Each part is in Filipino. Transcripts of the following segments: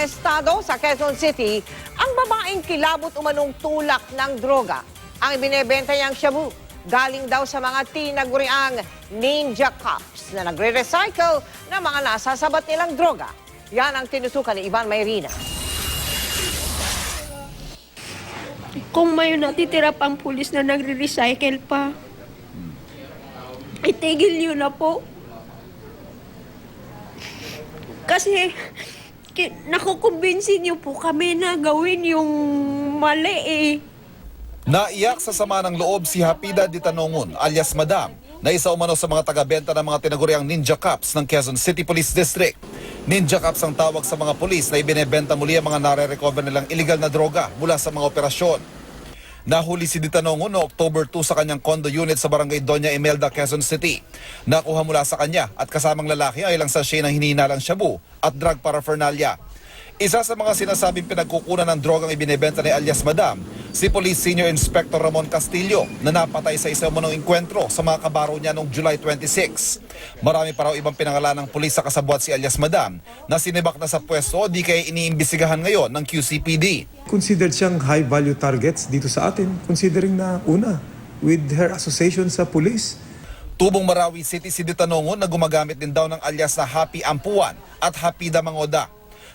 Arestado sa Quezon City ang babaeng kilabot umanong tulak ng droga. Ang ibinebenta niyang shabu galing daw sa mga tinaguriang ninja cops na nagre-recycle ng mga nasasabat nilang droga. Yan ang tinutukan ni Ivan Mayrina. Kung may natitira pang pulis na nagre-recycle pa, itigil yun na po. Kasi nakukumbinsin niyo po kami na gawin yung mali eh. Naiyak sa sama ng loob si Hapida Di Tanongon alias Madam na isa umano sa mga taga-benta ng mga tinaguriang Ninja Cops ng Quezon City Police District. Ninja Cops ang tawag sa mga pulis na ibinebenta muli ang mga nare-recover nilang illegal na droga mula sa mga operasyon. Nahuli si Di Tanongon noong October 2 sa kanyang condo unit sa barangay Doña Imelda, Quezon City. Nakuha mula sa kanya at kasamang lalaki ay ilang sachet ng hinihinalang shabu at drug paraphernalia. Isa sa mga sinasabing pinagkukunan ng drogang ibinebenta ni alias Madam, si Police Senior Inspector Ramon Castillo na napatay sa isa umanong engkwentro sa mga kabaro niya noong July 26. Marami pa raw ibang pinangalan ng pulis sa kasabwat si alias Madam na sinibak na sa pwesto o di kaya iniimbestigahan ngayon ng QCPD. Considered siyang high-value targets dito sa atin, considering na una, with her association sa police. Tubong Marawi City si Di Tanongon na gumagamit din daw ng alias na Happy Ampuan at Hapida Mangoda.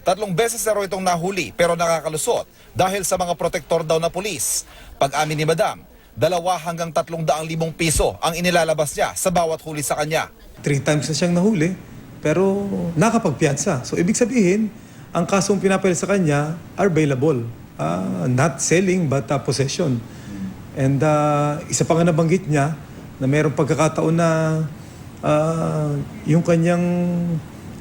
3 beses na raw itong nahuli pero nakakalusot dahil sa mga protektor daw na pulis. Pag-amin ni Madam, 2 hanggang 300,000 piso ang inilalabas niya sa bawat huli sa kanya. 3 times na siyang nahuli, pero nakapagpiyansa. So ibig sabihin, ang kasong pinapel sa kanya are bailable. Not selling but possession. And isa pa nga nabanggit niya na mayroong pagkakataon na yung kanyang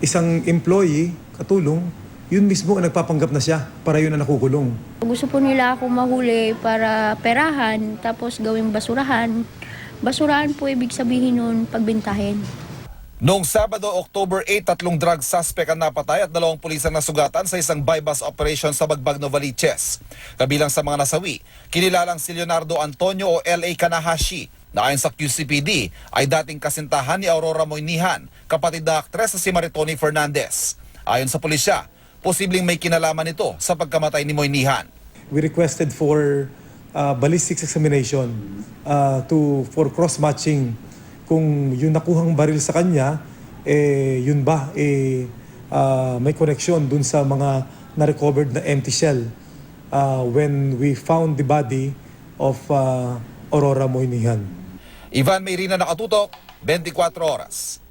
isang employee, katulong, yun mismo ang nagpapanggap na siya para yun ang nakukulong. Gusto po nila ako mahuli para perahan, tapos gawing basurahan. Basurahan po ibig sabihin nun pagbintahin. Noong Sabado, October 8, 3 drug suspect ang napatay at 2 pulis ang nasugatan sa isang buy-bust operation sa Bagbag, Novaliches. Kabilang sa mga nasawi, kinilalang si Leonardo Antonio o L.A. Kanahashi na ayon sa QCPD ay dating kasintahan ni Aurora Moynihan, kapatid na aktres na si Maritoni Fernandez. Ayon sa pulisya, posibleng may kinalaman ito sa pagkamatay ni Moynihan. We requested for ballistics examination for cross-matching kung yung nakuhang baril sa kanya, yun ba, may connection dun sa mga na-recovered na empty shell when we found the body of Aurora Moynihan. Ivan Mayrina, Nakatutok, 24 Oras.